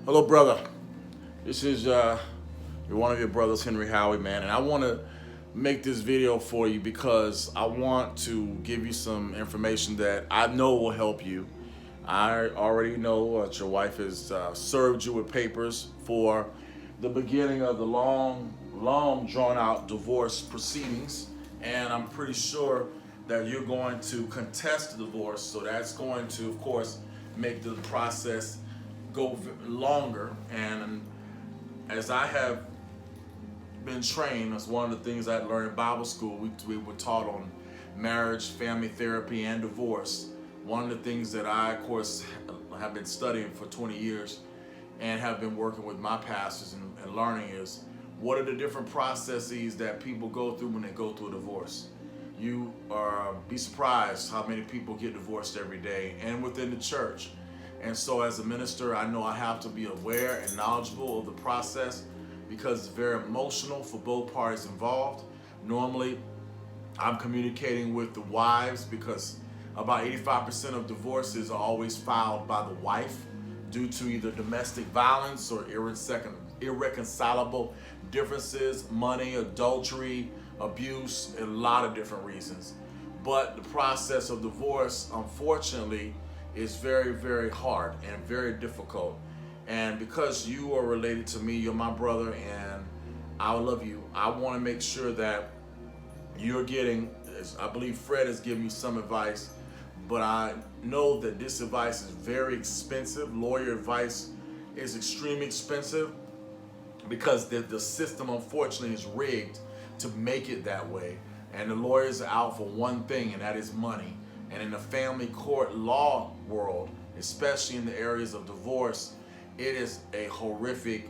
Hello, brother. This is one of your brothers, Henry Howie, man, and I want to make this video for you because I want to give you some information that I know will help you. I already know that your wife has served you with papers for the beginning of the long drawn out divorce proceedings, and I'm pretty sure that you're going to contest the divorce, so that's going to, of course, make the process go longer. And as I have been trained, that's one of the things I learned in Bible school. We were taught on marriage, family therapy, and divorce. One of the things that I, of course, have been studying for 20 years and have been working with my pastors and learning is, what are the different processes that people go through when they go through a divorce? You be surprised how many people get divorced every day, and within the church. And so as a minister, I know I have to be aware and knowledgeable of the process because it's very emotional for both parties involved. Normally, I'm communicating with the wives because about 85% of divorces are always filed by the wife due to either domestic violence or irreconcilable differences, money, adultery, abuse, and a lot of different reasons. But the process of divorce, unfortunately, is very, very hard and very difficult. And because you are related to me, you're my brother, and I love you, I want to make sure that you're getting, I believe Fred has given you some advice, but I know that this advice is very expensive. Lawyer advice is extremely expensive because the system, unfortunately, is rigged to make it that way. And the lawyers are out for one thing, and that is money. And in the family court law world, especially in the areas of divorce, it is a horrific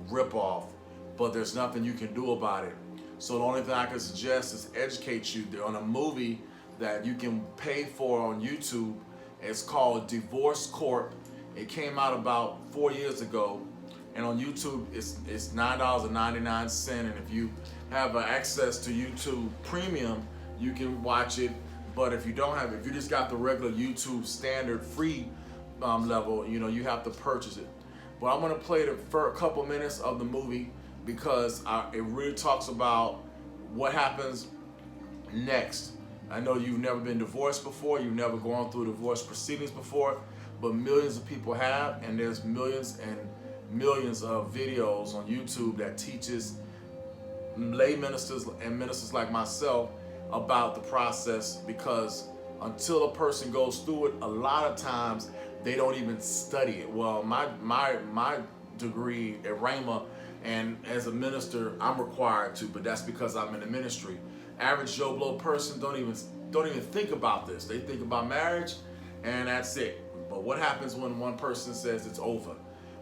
ripoff, but there's nothing you can do about it. So the only thing I can suggest is educate you. They're on a movie that you can pay for on YouTube. It's called Divorce Corp. It came out about 4 years ago, and on YouTube it's $9.99. And if you have access to YouTube Premium, you can watch it. But if you don't have it, if you just got the regular YouTube standard free level, you have to purchase it. But I'm gonna play the first couple minutes of the movie because it really talks about what happens next. I know you've never been divorced before, you've never gone through divorce proceedings before, but millions of people have, and there's millions and millions of videos on YouTube that teaches lay ministers and ministers like myself about the process, because until a person goes through it, a lot of times they don't even study it. Well, my degree at Rhema, and as a minister, I'm required to, but that's because I'm in the ministry. Average Joe Blow person don't even think about this. They think about marriage, and that's it. But what happens when one person says it's over?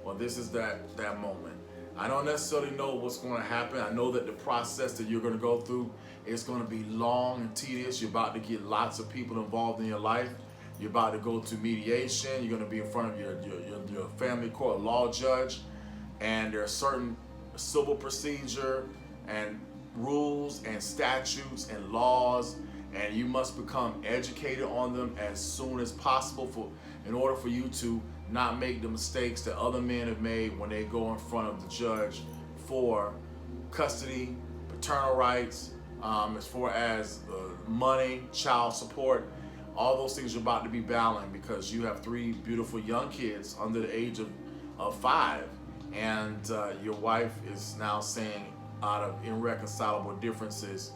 Well, this is that moment. I don't necessarily know what's going to happen. I know that the process that you're going to go through is going to be long and tedious. You're about to get lots of people involved in your life. You're about to go to mediation. You're going to be in front of your family court law judge. And there are certain civil procedure and rules and statutes and laws, and you must become educated on them as soon as possible in order for you to not make the mistakes that other men have made when they go in front of the judge for custody, paternal rights, as far as money, child support. All those things are about to be battling because you have 3 beautiful young kids under the age of 5, and your wife is now saying, out of irreconcilable differences,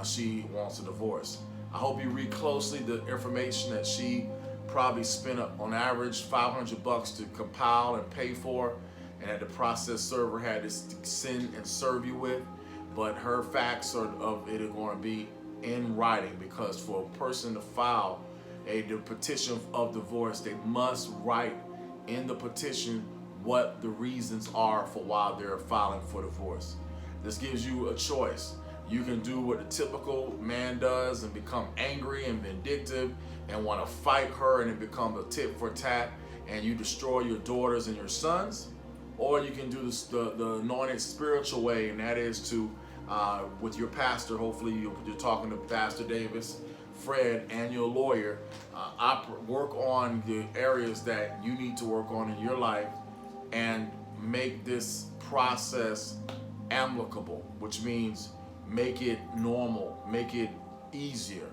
she wants a divorce. I hope you read closely the information that she probably spent on average $500 to compile and pay for, and that the process server had to send and serve you with. But her facts of it are going to be in writing, because for a person to file the petition of divorce, they must write in the petition what the reasons are for why they're filing for divorce. This gives you a choice. You can do what the typical man does and become angry and vindictive and want to fight her, and it becomes a tit for tat, and you destroy your daughters and your sons. Or you can do the anointed spiritual way, and that is to, with your pastor, hopefully you're talking to Pastor Davis, Fred, and your lawyer, work on the areas that you need to work on in your life and make this process amicable, which means make it normal, make it easier.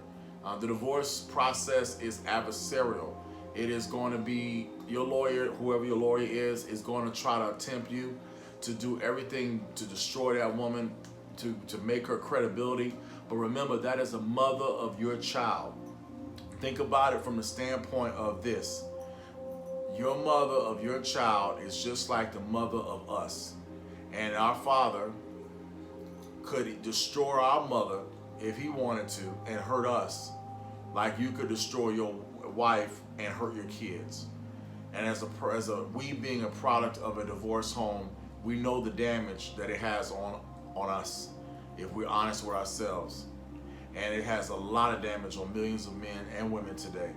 The divorce process is adversarial. It is going to be your lawyer, whoever your lawyer is going to try to attempt you to do everything to destroy that woman, to make her credibility. But remember, that is the mother of your child. Think about it from the standpoint of this. Your mother of your child is just like the mother of us. And our father could destroy our mother if he wanted to and hurt us, like you could destroy your wife and hurt your kids. And as we being a product of a divorce home, we know the damage that it has on us if we're honest with ourselves. And it has a lot of damage on millions of men and women today.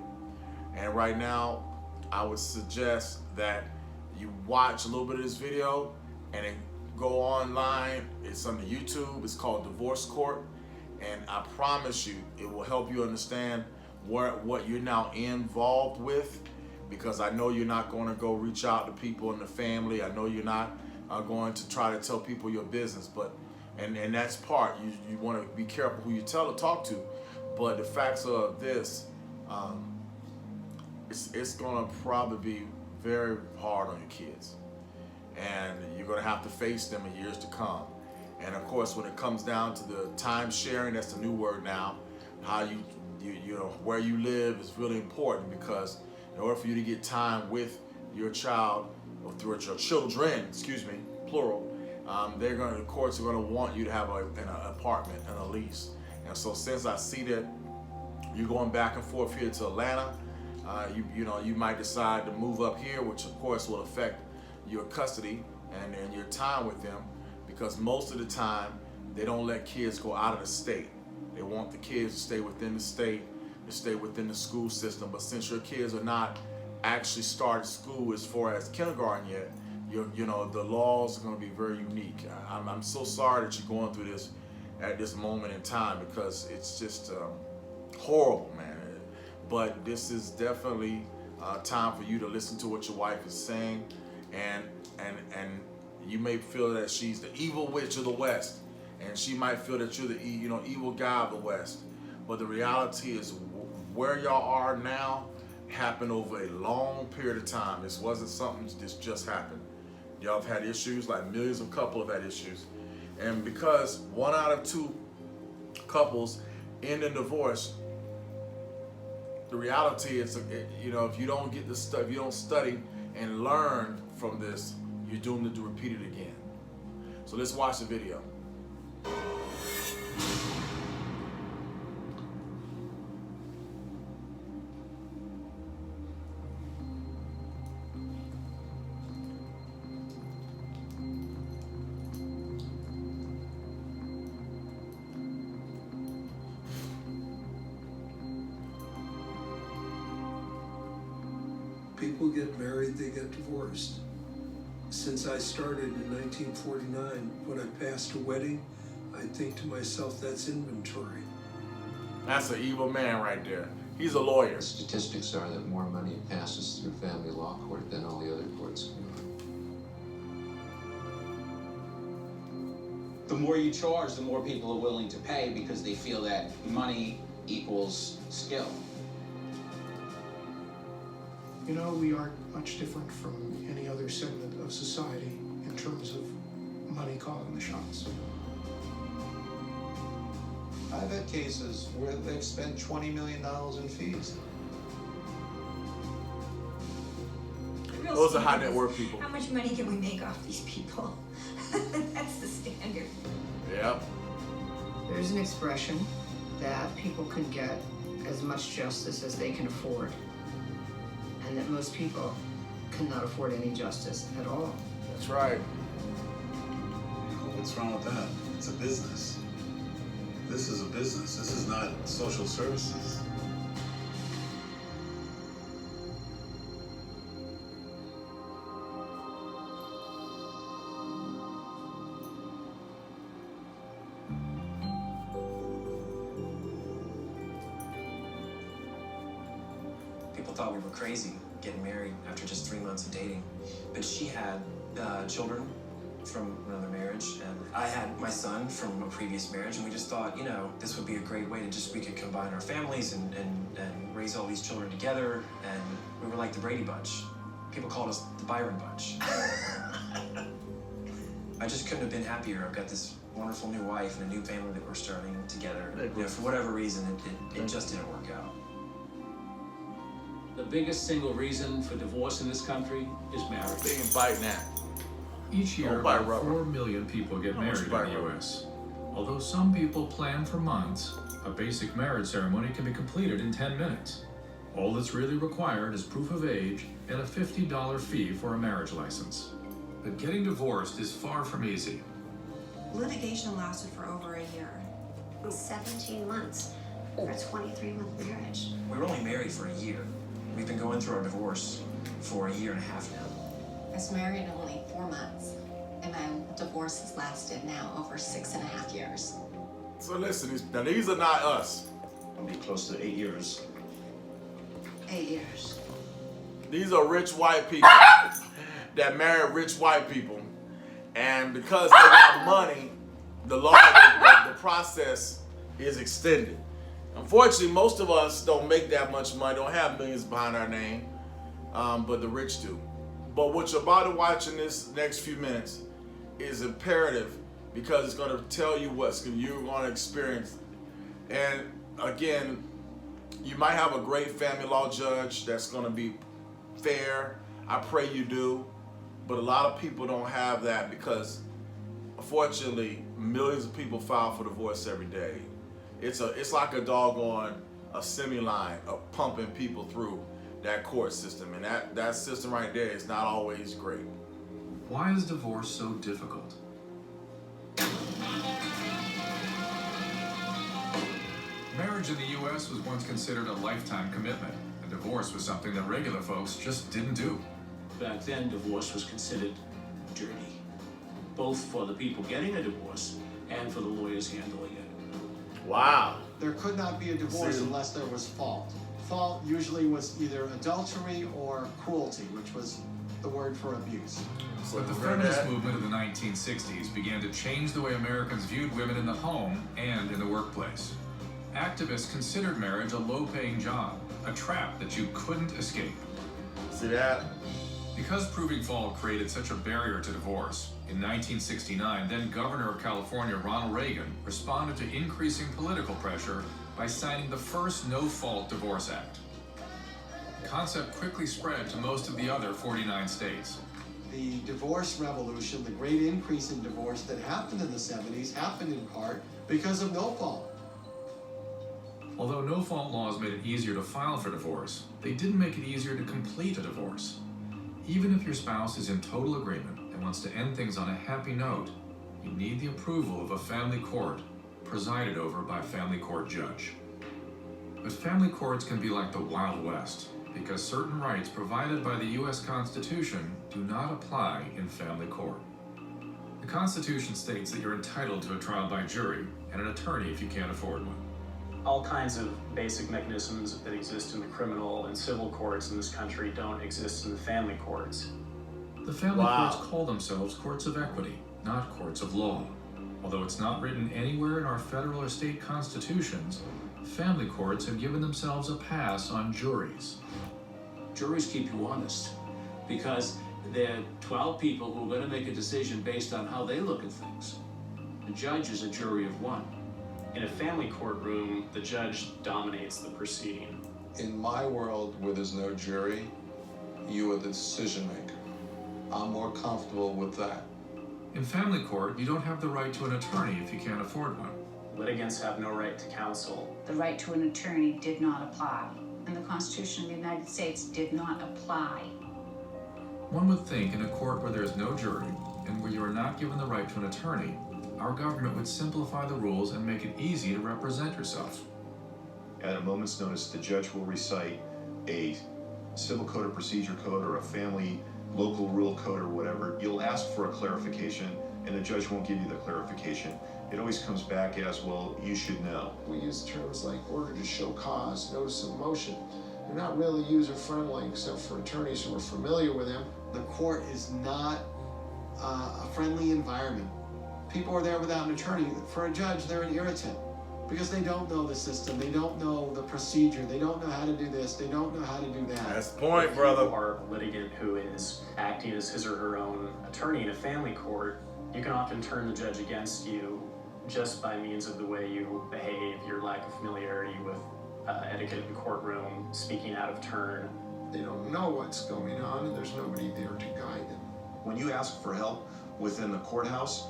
And right now, I would suggest that you watch a little bit of this video and then go online. It's on the YouTube. It's called Divorce Corp. And I promise you, it will help you understand what you're now involved with, because I know you're not going to go reach out to people in the family. I know you're not going to try to tell people your business, but and that's part. You want to be careful who you talk to. But the facts of this, it's going to probably be very hard on your kids, and you're going to have to face them in years to come. And of course, when it comes down to the time sharing, that's the new word now. How you know, where you live is really important, because in order for you to get time with your child, or through your children, plural, the courts are going to want you to have an apartment and a lease. And so since I see that you're going back and forth here to Atlanta, you might decide to move up here, which of course will affect your custody and your time with them, because most of the time they don't let kids go out of the state. They want the kids to stay within the state, to stay within the school system. But since your kids are not actually started school as far as kindergarten yet, the laws are going to be very unique. I'm so sorry that you're going through this at this moment in time, because it's just horrible, man. But this is definitely time for you to listen to what your wife is saying, and you may feel that she's the evil witch of the West, and she might feel that you're the evil guy of the West. But the reality is, where y'all are now happened over a long period of time. This wasn't something that just happened. Y'all have had issues, like millions of couples have had issues. And because 1 out of 2 couples end in divorce, the reality is, if you don't get the stuff, if you don't study and learn from this, you're doomed to repeat it again. So let's watch the video. People get married, they get divorced. Since I started in 1949, when I passed a wedding, I think to myself, that's inventory. That's an evil man right there. He's a lawyer. The statistics are that more money passes through family law court than all the other courts. The more you charge, the more people are willing to pay, because they feel that money equals skill. We aren't much different from any other segment of society in terms of money calling the shots. I've had cases where they've spent $20 million in fees. Those are high net worth people. How much money can we make off these people? That's the standard. Yep. There's an expression that people can get as much justice as they can afford, and that most people cannot afford any justice at all. That's right. What's wrong with that? It's a business. This is a business. This is not social services. People thought we were crazy. getting married after just 3 months of dating. But she had children from another marriage, and I had my son from a previous marriage, and we just thought, you know, this would be a great way to we could combine our families and raise all these children together, and we were like the Brady Bunch. People called us the Byron Bunch. I just couldn't have been happier. I've got this wonderful new wife and a new family that we're starting together. You know, for whatever reason, it just didn't work out. The biggest single reason for divorce in this country is marriage. They ain't biting that. Each year, about 4 million people get married in the U.S. Although some people plan for months, a basic marriage ceremony can be completed in 10 minutes. All that's really required is proof of age and a $50 fee for a marriage license. But getting divorced is far from easy. Litigation lasted for over a year. 17 months for a 23-month marriage. We were only married for a year. We've been going through our divorce for a year and a half now. I was married only 4 months, and my divorce has lasted now over 6.5 years. So listen, these are not us. It'll be close to 8 years. 8 years. These are rich white people that marry rich white people, and because they got money, the process is extended. Unfortunately, most of us don't make that much money, don't have millions behind our name, but the rich do. But what you're about to watch in this next few minutes is imperative, because it's going to tell you what you're going to experience. And again, you might have a great family law judge that's going to be fair. I pray you do. But a lot of people don't have that, because unfortunately millions of people file for divorce every day. It's like a doggone assembly line of pumping people through that court system, and that system right there is not always great. Why is divorce so difficult? Marriage in the U.S. was once considered a lifetime commitment, and divorce was something that regular folks just didn't do. Back then, divorce was considered dirty, both for the people getting a divorce and for the lawyers handling it. Wow. There could not be a divorce unless there was fault. Fault usually was either adultery or cruelty, which was the word for abuse. But the feminist movement of the 1960s began to change the way Americans viewed women in the home and in the workplace. Activists considered marriage a low-paying job, a trap that you couldn't escape. See that? Because proving fault created such a barrier to divorce, in 1969, then Governor of California Ronald Reagan responded to increasing political pressure by signing the first No-Fault Divorce Act. The concept quickly spread to most of the other 49 states. The divorce revolution, the great increase in divorce that happened in the 70s, happened in part because of no fault. Although no-fault laws made it easier to file for divorce, they didn't make it easier to complete a divorce. Even if your spouse is in total agreement and wants to end things on a happy note, you need the approval of a family court, presided over by a family court judge. But family courts can be like the Wild West, because certain rights provided by the U.S. Constitution do not apply in family court. The Constitution states that you're entitled to a trial by jury and an attorney if you can't afford one. All kinds of basic mechanisms that exist in the criminal and civil courts in this country don't exist in the family courts. The family courts call themselves courts of equity, not courts of law. Although it's not written anywhere in our federal or state constitutions, family courts have given themselves a pass on juries. Juries keep you honest, because they're 12 people who are going to make a decision based on how they look at things. The judge is a jury of one. In a family courtroom, the judge dominates the proceeding. In my world, where there's no jury, you are the decision maker. I'm more comfortable with that. In family court, you don't have the right to an attorney if you can't afford one. Litigants have no right to counsel. The right to an attorney did not apply, and the Constitution of the United States did not apply. One would think in a court where there is no jury and where you are not given the right to an attorney, our government would simplify the rules and make it easy to represent yourself. At a moment's notice, the judge will recite a civil code or procedure code or a family local rule code or whatever. You'll ask for a clarification, and the judge won't give you the clarification. It always comes back as, well, you should know. We use terms like order to show cause, notice of motion. They're not really user-friendly except for attorneys who are familiar with them. The court is not a friendly environment. People are there without an attorney. For a judge, they're an irritant because they don't know the system, they don't know the procedure, they don't know how to do this, they don't know how to do that. That's the point, brother. If you are a litigant who is acting as his or her own attorney in a family court, you can often turn the judge against you just by means of the way you behave, your lack of familiarity with etiquette in the courtroom, speaking out of turn. They don't know what's going on and there's nobody there to guide them. When you ask for help within the courthouse,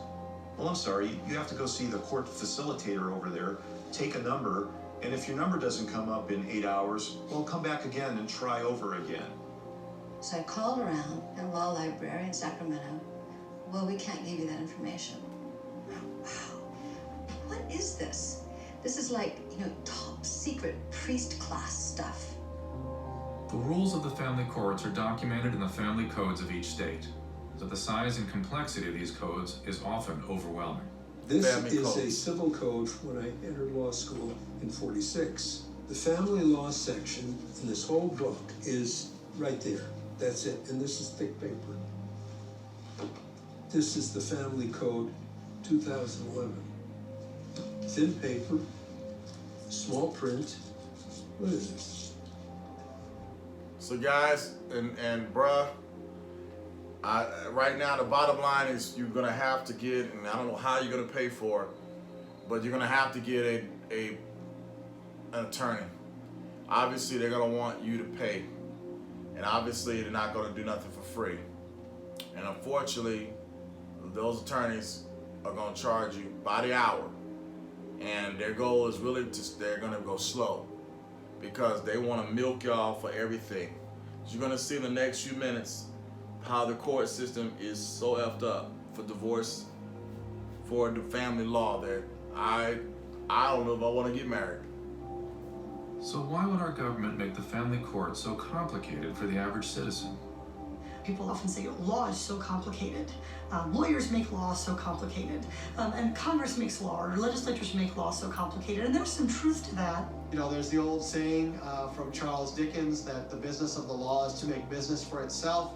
well, I'm sorry, you have to go see the court facilitator over there, take a number, and if your number doesn't come up in 8 hours, well, come back again and try over again. So I called around at a law library in Sacramento. Well, we can't give you that information. Wow. What is this? This is like, top secret priest class stuff. The rules of the family courts are documented in the family codes of each state, so the size and complexity of these codes is often overwhelming. This Family is codes. a civil code from when I entered law school in '46. The family law section in this whole book is right there. That's it, and this is thick paper. This is the family code 2011. Thin paper, small print. What is this? So guys, and bruh, right now the bottom line is you're gonna have to get, and I don't know how you're gonna pay for it, but you're gonna have to get an attorney. Obviously they're gonna want you to pay, and obviously they're not gonna do nothing for free. And unfortunately, those attorneys are gonna charge you by the hour, and their goal is really they're gonna go slow because they want to milk y'all for everything. You're gonna see in the next few minutes how the court system is so effed up for divorce, for the family law that I don't know if I want to get married. So why would our government make the family court so complicated for the average citizen? People often say law is so complicated. Lawyers make law so complicated. And Congress makes law, or legislatures make law so complicated. And there's some truth to that. There's the old saying from Charles Dickens that the business of the law is to make business for itself.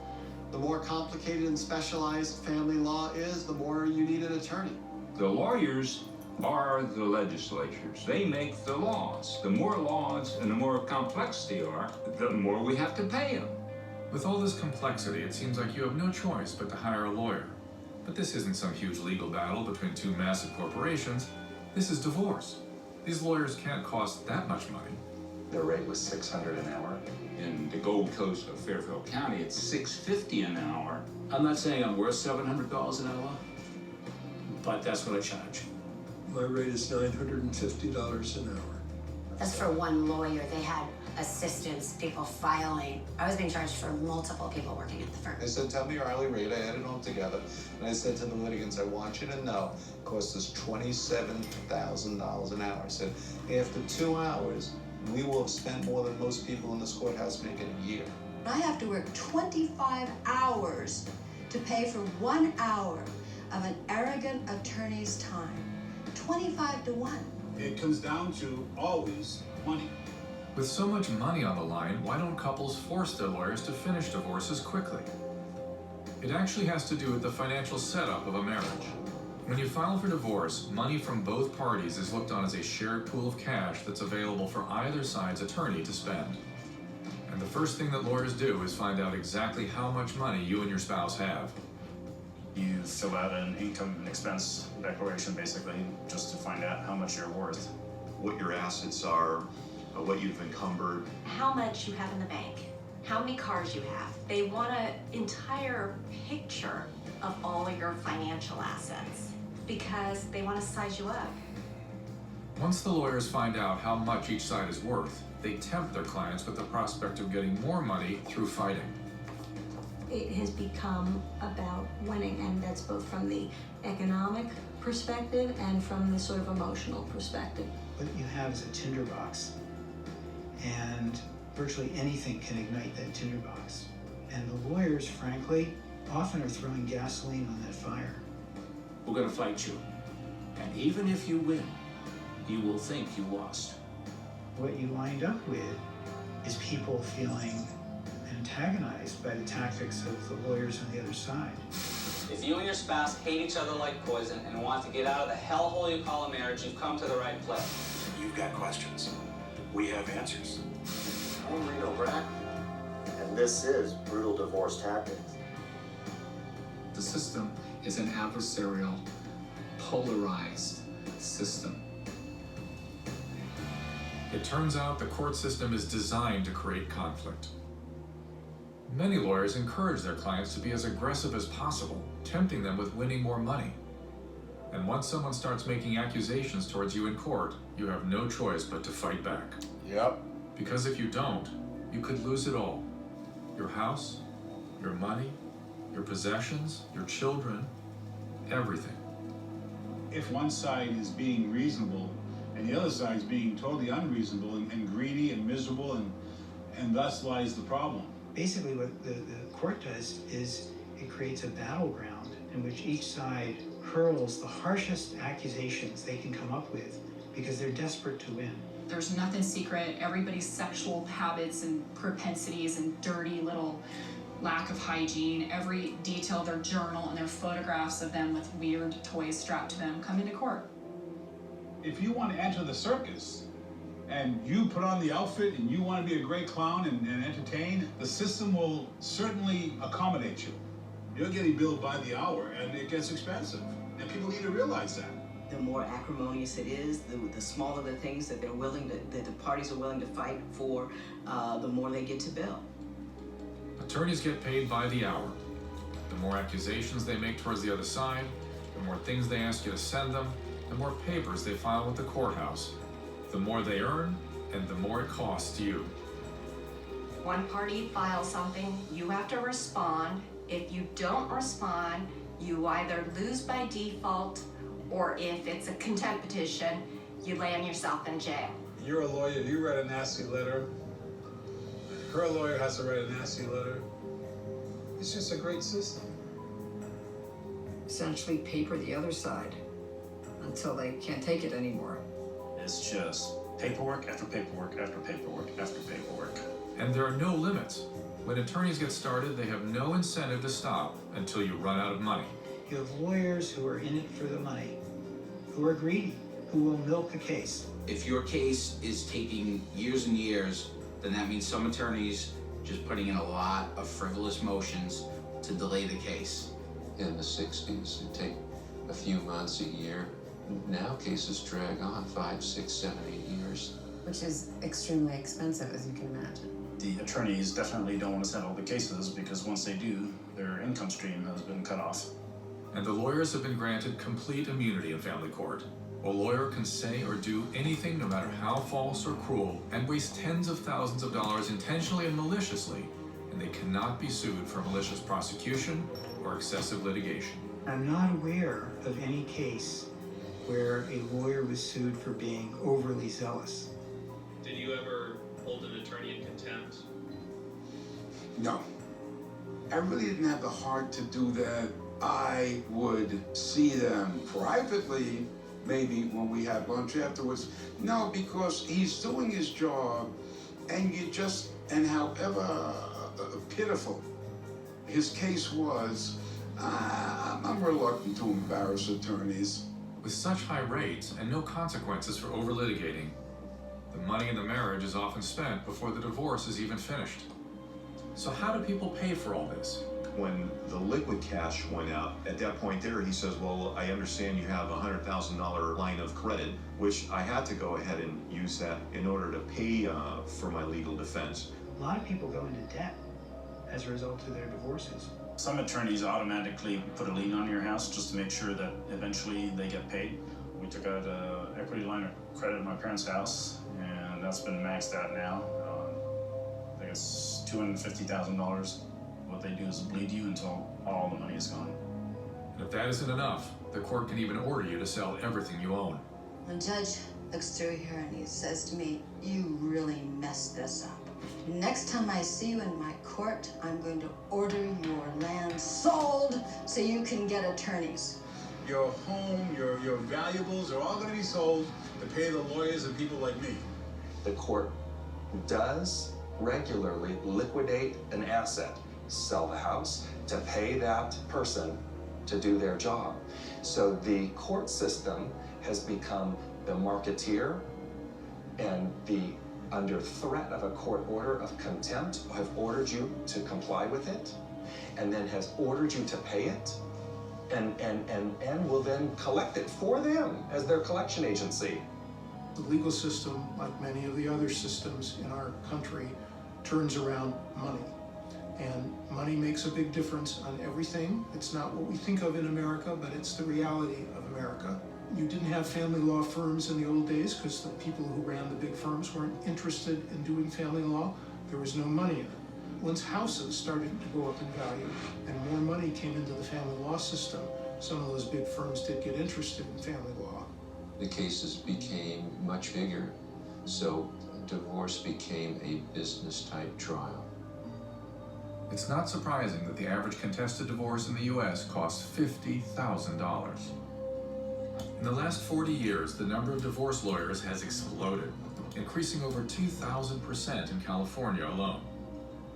The more complicated and specialized family law is, the more you need an attorney. The lawyers are the legislatures. They make the laws. The more laws and the more complex they are, the more we have to pay them. With all this complexity, it seems like you have no choice but to hire a lawyer. But this isn't some huge legal battle between two massive corporations. This is divorce. These lawyers can't cost that much money. The rate was $600 an hour. In the Gold Coast of Fairfield County, it's $650 an hour. I'm not saying I'm worth $700 an hour, but that's what I charge. My rate is $950 an hour. That's for one lawyer. They had assistants, people filing. I was being charged for multiple people working at the firm. I said, tell me your hourly rate. I added it all together. And I said to the litigants, I want you to know it costs us $27,000 an hour. I said, after 2 hours, we will have spent more than most people in this courthouse make in a year. I have to work 25 hours to pay for 1 hour of an arrogant attorney's time. 25 to 1. It comes down to always money. With so much money on the line, why don't couples force their lawyers to finish divorces quickly? It actually has to do with the financial setup of a marriage. When you file for divorce, money from both parties is looked on as a shared pool of cash that's available for either side's attorney to spend. And the first thing that lawyers do is find out exactly how much money you and your spouse have. You fill out an income and expense declaration, basically, just to find out how much you're worth. What your assets are, what you've encumbered. How much you have in the bank, how many cars you have. They want an entire picture of all your financial assets because they want to size you up. Once the lawyers find out how much each side is worth, they tempt their clients with the prospect of getting more money through fighting. It has become about winning, and that's both from the economic perspective and from the sort of emotional perspective. What you have is a tinderbox, and virtually anything can ignite that tinderbox. And the lawyers, frankly, often are throwing gasoline on that fire. We're gonna fight you. And even if you win, you will think you lost. What you wind up with is people feeling antagonized by the tactics of the lawyers on the other side. If you and your spouse hate each other like poison and want to get out of the hellhole you call a marriage, you've come to the right place. You've got questions. We have answers. I'm Reno Brack, and this is Brutal Divorce Tactics. The system is an adversarial, polarized system. It turns out the court system is designed to create conflict. Many lawyers encourage their clients to be as aggressive as possible, tempting them with winning more money. And once someone starts making accusations towards you in court, you have no choice but to fight back. Yep. Because if you don't, you could lose it all. Your house, your money, your possessions, your children, everything. If one side is being reasonable and the other side is being totally unreasonable and greedy and miserable, and thus lies the problem. Basically what the court does is it creates a battleground in which each side hurls the harshest accusations they can come up with because they're desperate to win. There's nothing secret. Everybody's sexual habits and propensities and dirty little lack of hygiene, every detail of their journal and their photographs of them with weird toys strapped to them come into court. If you want to enter the circus and you put on the outfit and you want to be a great clown and entertain, the system will certainly accommodate you. You're getting billed by the hour and it gets expensive. And people need to realize that. The more acrimonious it is, the smaller the things that that the parties are willing to fight for, the more they get to bill. Attorneys get paid by the hour. The more accusations they make towards the other side, the more things they ask you to send them, the more papers they file with the courthouse. The more they earn, and the more it costs you. One party files something, you have to respond. If you don't respond, you either lose by default, or if it's a contempt petition, you land yourself in jail. You're a lawyer, you write a nasty letter. Her lawyer has to write a nasty letter. It's just a great system. Essentially paper the other side until they can't take it anymore. It's just paperwork after paperwork after paperwork after paperwork. And there are no limits. When attorneys get started, they have no incentive to stop until you run out of money. You have lawyers who are in it for the money, who are greedy, who will milk a case. If your case is taking years and years, then that means some attorneys just putting in a lot of frivolous motions to delay the case. In the 60s, it'd take a few months, a year. Now cases drag on 5, 6, 7, 8 years. Which is extremely expensive, as you can imagine. The attorneys definitely don't want to settle the cases because once they do, their income stream has been cut off. And the lawyers have been granted complete immunity in family court. A lawyer can say or do anything, no matter how false or cruel, and waste tens of thousands of dollars intentionally and maliciously, and they cannot be sued for malicious prosecution or excessive litigation. I'm not aware of any case where a lawyer was sued for being overly zealous. Did you ever hold an attorney in contempt? No. I really didn't have the heart to do that. I would see them privately, maybe when we had lunch afterwards. No, because he's doing his job, and however pitiful his case was, I'm reluctant to embarrass attorneys. With such high rates and no consequences for over-litigating, the money in the marriage is often spent before the divorce is even finished. So how do people pay for all this? When the liquid cash went out, at that point there, he says, well, I understand you have a $100,000 line of credit, which I had to go ahead and use that in order to pay for my legal defense. A lot of people go into debt as a result of their divorces. Some attorneys automatically put a lien on your house just to make sure that eventually they get paid. We took out an equity line of credit at my parents' house, and that's been maxed out now. I think it's $250,000. What they do is bleed you until all the money is gone. And if that isn't enough, the court can even order you to sell everything you own. The judge looks through here and he says to me, "You really messed this up. Next time I see you in my court, I'm going to order your land sold so you can get attorneys." Your home, your valuables are all going to be sold to pay the lawyers and people like me. The court does regularly liquidate an asset, sell the house to pay that person to do their job. So the court system has become the marketeer, and under threat of a court order of contempt have ordered you to comply with it, and then has ordered you to pay it, and will then collect it for them as their collection agency. The legal system, like many of the other systems in our country, turns around money. And money makes a big difference on everything. It's not what we think of in America, but it's the reality of America. You didn't have family law firms in the old days because the people who ran the big firms weren't interested in doing family law. There was no money in it. Once houses started to go up in value and more money came into the family law system, some of those big firms did get interested in family law. The cases became much bigger, so divorce became a business-type trial. It's not surprising that the average contested divorce in the U.S. costs $50,000. In the last 40 years, the number of divorce lawyers has exploded, increasing over 2,000% in California alone.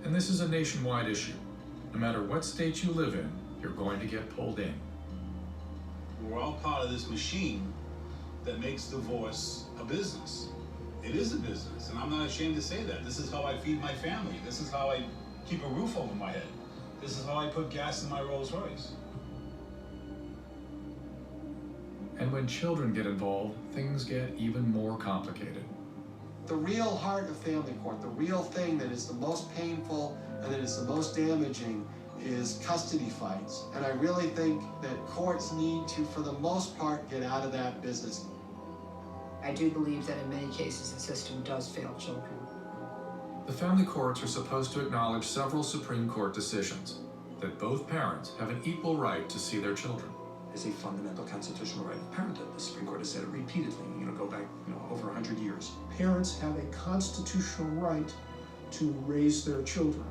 And this is a nationwide issue. No matter what state you live in, you're going to get pulled in. We're all part of this machine that makes divorce a business. It is a business, and I'm not ashamed to say that. This is how I feed my family. This is how I keep a roof over my head. This is how I put gas in my Rolls Royce. And when children get involved, things get even more complicated. The real heart of family court, the real thing that is the most painful and that is the most damaging, is custody fights. And I really think that courts need to, for the most part, get out of that business. I do believe that in many cases the system does fail children. The family courts are supposed to acknowledge several Supreme Court decisions that both parents have an equal right to see their children. Is a fundamental constitutional right of parenthood. The Supreme Court has said it repeatedly, go back, over 100 years. Parents have a constitutional right to raise their children,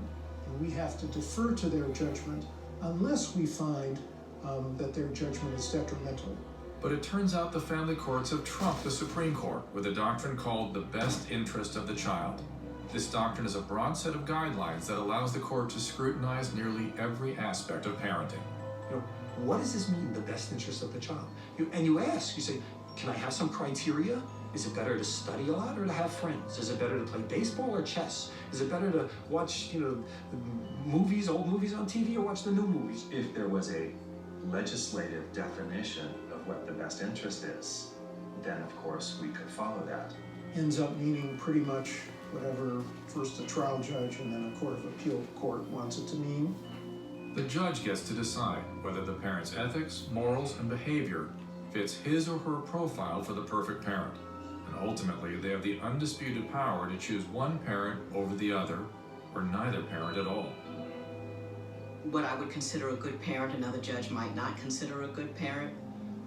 and we have to defer to their judgment unless we find that their judgment is detrimental. But it turns out the family courts have trumped the Supreme Court with a doctrine called the best interest of the child. This doctrine is a broad set of guidelines that allows the court to scrutinize nearly every aspect of parenting. What does this mean, the best interest of the child? You ask, you say, can I have some criteria? Is it better to study a lot or to have friends? Is it better to play baseball or chess? Is it better to watch, movies, old movies on TV, or watch the new movies? If there was a legislative definition of what the best interest is, then of course we could follow that. Ends up meaning pretty much whatever first a trial judge and then a court of appeal court wants it to mean. The judge gets to decide whether the parent's ethics, morals, and behavior fits his or her profile for the perfect parent. And ultimately, they have the undisputed power to choose one parent over the other, or neither parent at all. What I would consider a good parent, another judge might not consider a good parent.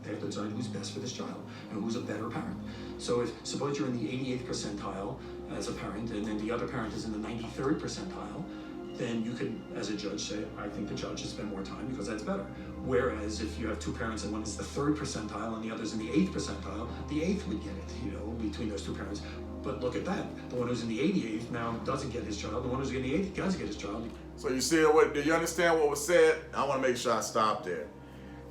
They have to decide who's best for this child and who's a better parent. So suppose you're in the 88th percentile as a parent, and then the other parent is in the 93rd percentile, then you could, as a judge, say, I think the judge should spend more time because that's better. Whereas if you have two parents and one is the 3rd percentile and the other's in the 8th percentile, the 8th would get it, between those two parents. But look at that. The one who's in the 88th now doesn't get his child. The one who's in the 8th does get his child. So you see do you understand what was said? I want to make sure I stop there.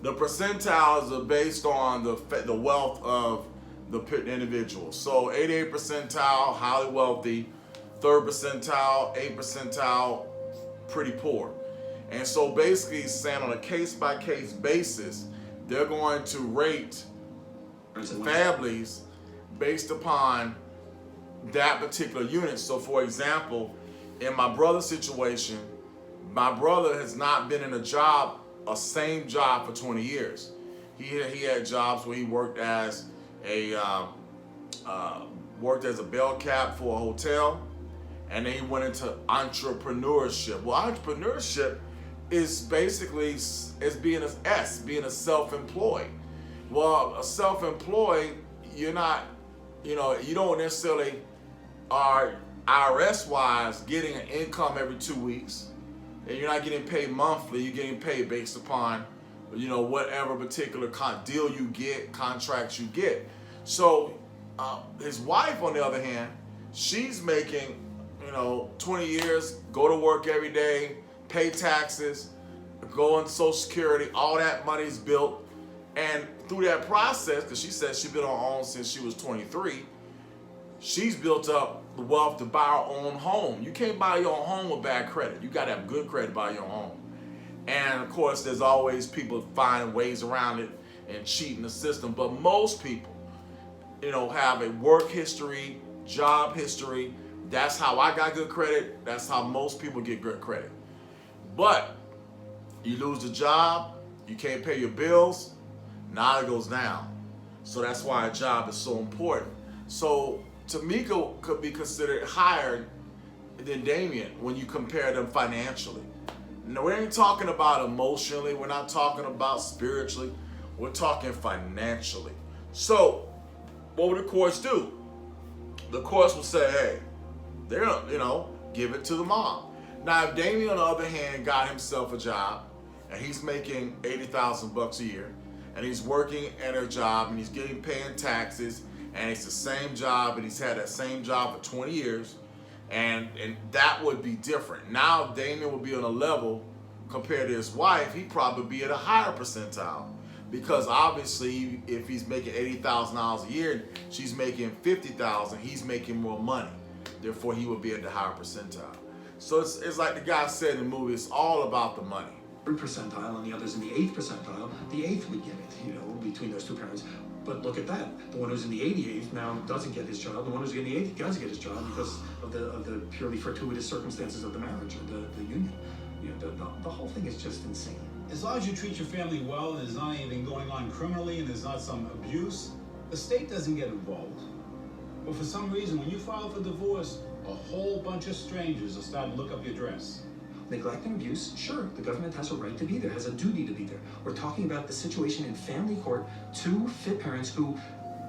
The percentiles are based on the wealth of the individual. So 88th percentile, highly wealthy. 3rd percentile, 8th percentile, pretty poor. And so basically saying on a case-by-case basis, they're going to rate families based upon that particular unit. So for example, in my brother's situation, my brother has not been in a same job for 20 years. He had jobs where he worked as a bell cap for a hotel, and then he went into entrepreneurship. Well, entrepreneurship is basically being a self-employed. Well, a self-employed, you're not, you don't necessarily are IRS-wise getting an income every 2 weeks, and you're not getting paid monthly. You're getting paid based upon, whatever particular deal you get, contracts you get. So his wife, on the other hand, she's making, 20 years, go to work every day, pay taxes, go on Social Security, all that money's built. And through that process, because she said she's been on her own since she was 23, she's built up the wealth to buy her own home. You can't buy your own home with bad credit. You got to have good credit to buy your own home. And of course, there's always people find ways around it and cheating the system. But most people, have a work history, job history. That's how I got good credit. That's how most people get good credit. But you lose the job, you can't pay your bills, now it goes down. So that's why a job is so important. So Tameka could be considered higher than Damien when you compare them financially. Now, we ain't talking about emotionally, we're not talking about spiritually, we're talking financially. So what would the courts do? The courts will say, hey, they're gonna, give it to the mom. Now, if Damien, on the other hand, got himself a job and he's making $80,000 a year and he's working at a job and he's paying taxes and it's the same job and he's had that same job for 20 years, and that would be different. Now, Damien would be on a level compared to his wife, he'd probably be at a higher percentile. Because obviously, if he's making $80,000 a year, she's making $50,000, he's making more money. Therefore, he would be at the higher percentile. So it's like the guy said in the movie, it's all about the money. 3rd percentile and the other's in the 8th percentile, the 8th would get it, between those two parents. But look at that. The one who's in the 88th now doesn't get his child. The one who's in the 80th does get his child because of the purely fortuitous circumstances of the marriage or the union. The whole thing is just insane. As long as you treat your family well and there's not anything going on criminally and there's not some abuse, the state doesn't get involved. But for some reason, when you file for divorce, a whole bunch of strangers will start to look up your address. Neglect and abuse, sure, the government has a right to be there, has a duty to be there. We're talking about the situation in family court, 2 fit parents who,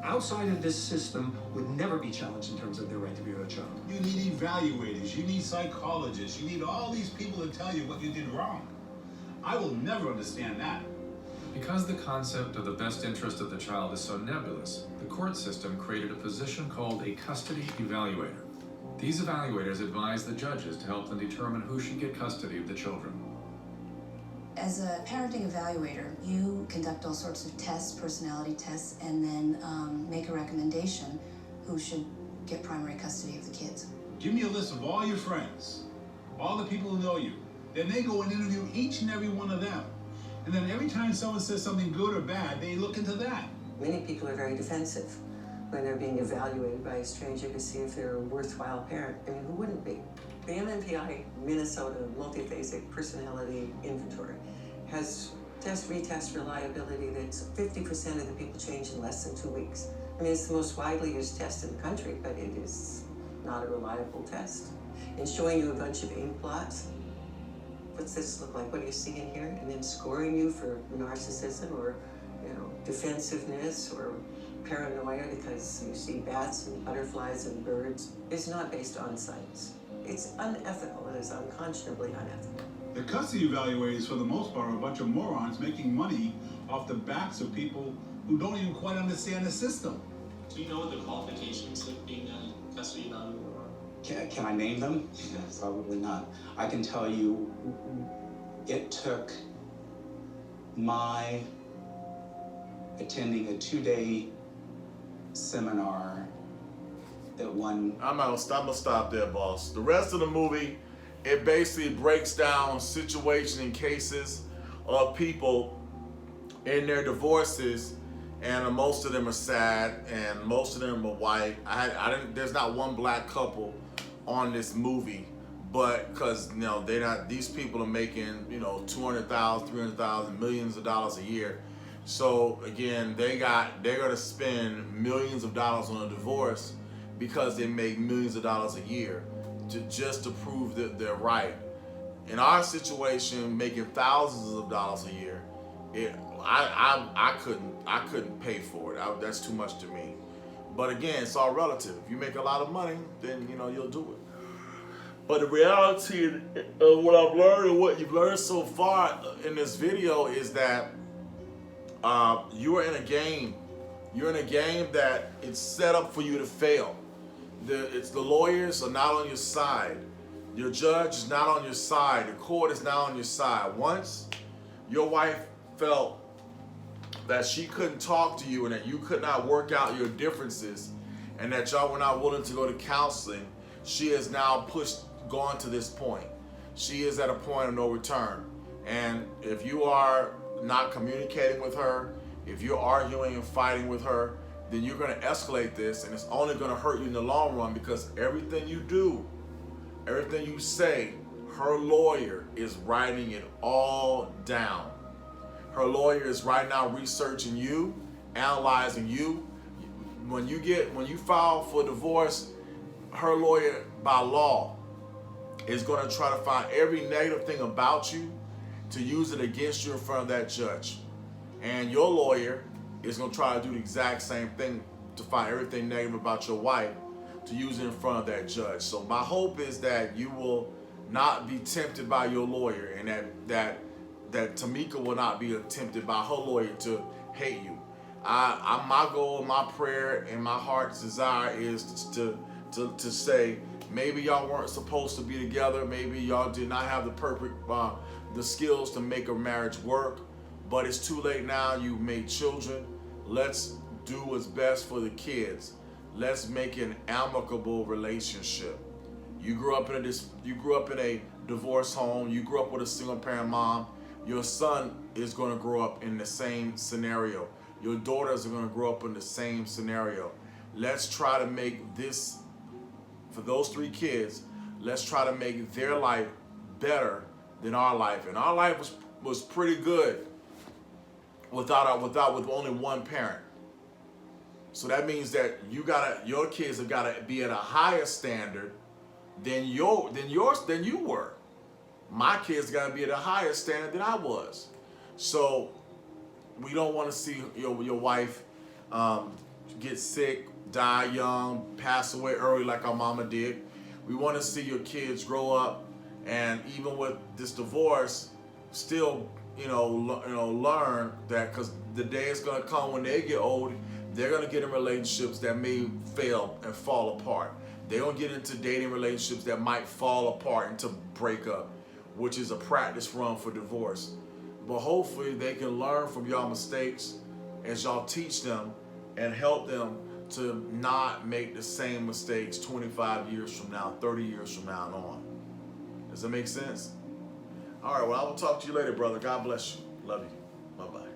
outside of this system, would never be challenged in terms of their right to be with a child. You need evaluators, you need psychologists, you need all these people to tell you what you did wrong. I will never understand that. Because the concept of the best interest of the child is so nebulous, the court system created a position called a custody evaluator. These evaluators advise the judges to help them determine who should get custody of the children. As a parenting evaluator, you conduct all sorts of tests, personality tests, and then make a recommendation who should get primary custody of the kids. Give me a list of all your friends, all the people who know you. Then they go and interview each and every one of them. And then every time someone says something good or bad, they look into that. Many people are very defensive when they're being evaluated by a stranger to see if they're a worthwhile parent. I mean, who wouldn't be? The MMPI Minnesota Multiphasic Personality Inventory has retest reliability that's 50% of the people change in less than 2 weeks. I mean, it's the most widely used test in the country, but it is not a reliable test. And showing you a bunch of ink blots, what's this look like? What do you see in here? And then scoring you for narcissism or, defensiveness or paranoia because you see bats and butterflies and birds is not based on science. It's unethical. It is unconscionably unethical. The custody evaluators, for the most part, are a bunch of morons making money off the backs of people who don't even quite understand the system. Do you know what the qualifications of being a custody evaluator are? Can I name them? Probably not. I can tell you it took my attending a 2-day seminar that one... I'm gonna stop there, boss. The rest of the movie, it basically breaks down situations and cases of people in their divorces, and most of them are sad, and most of them are white. There's not one black couple on this movie, but because they're not. These people are making $200,000, $300,000, millions of dollars a year. So again, they're gonna spend millions of dollars on a divorce because they make millions of dollars a year just to prove that they're right. In our situation, making thousands of dollars a year, I couldn't pay for it. That's too much to me. But again, it's all relative. If you make a lot of money, then you'll do it. But the reality of what I've learned and what you've learned so far in this video is that you are in a game. You're in a game that it's set up for you to fail. it's the lawyers are not on your side. Your judge is not on your side. The court is not on your side. Once your wife felt that she couldn't talk to you and that you could not work out your differences and that y'all were not willing to go to counseling, she has now gone to this point. She is at a point of no return. And if you are not communicating with her, if you're arguing and fighting with her, then you're going to escalate this, and it's only going to hurt you in the long run, because everything you do, everything you say, her lawyer is writing it all down. Her lawyer is right now researching you, analyzing you. When you file for divorce, her lawyer by law is going to try to find every negative thing about you to use it against you in front of that judge. And your lawyer is going to try to do the exact same thing to find everything negative about your wife to use it in front of that judge. So my hope is that you will not be tempted by your lawyer, and that Tameka will not be tempted by her lawyer to hate you. My goal, my prayer, and my heart's desire is to say, maybe y'all weren't supposed to be together. Maybe y'all did not have the perfect the skills to make a marriage work. But it's too late now. You've made children. Let's do what's best for the kids. Let's make an amicable relationship. You grew up in a divorce home. You grew up with a single parent mom. Your son is going to grow up in the same scenario. Your daughters are going to grow up in the same scenario. Let's try to make this, for those 3 kids, let's try to make their life better than our life. And our life was pretty good with only one parent. So that means that your kids have got to be at a higher standard than you were. My kids got to be at a higher standard than I was. So we don't want to see your wife get sick, die young, pass away early like our mama did. We want to see your kids grow up, and even with this divorce, still learn that, because the day is going to come when they get old, they're going to get in relationships that may fail and fall apart. They're going to get into dating relationships that might fall apart and to break up, which is a practice run for divorce. But hopefully they can learn from y'all mistakes as y'all teach them and help them to not make the same mistakes 25 years from now, 30 years from now and on. Does that make sense? All right, well, I will talk to you later, brother. God bless you. Love you. Bye-bye.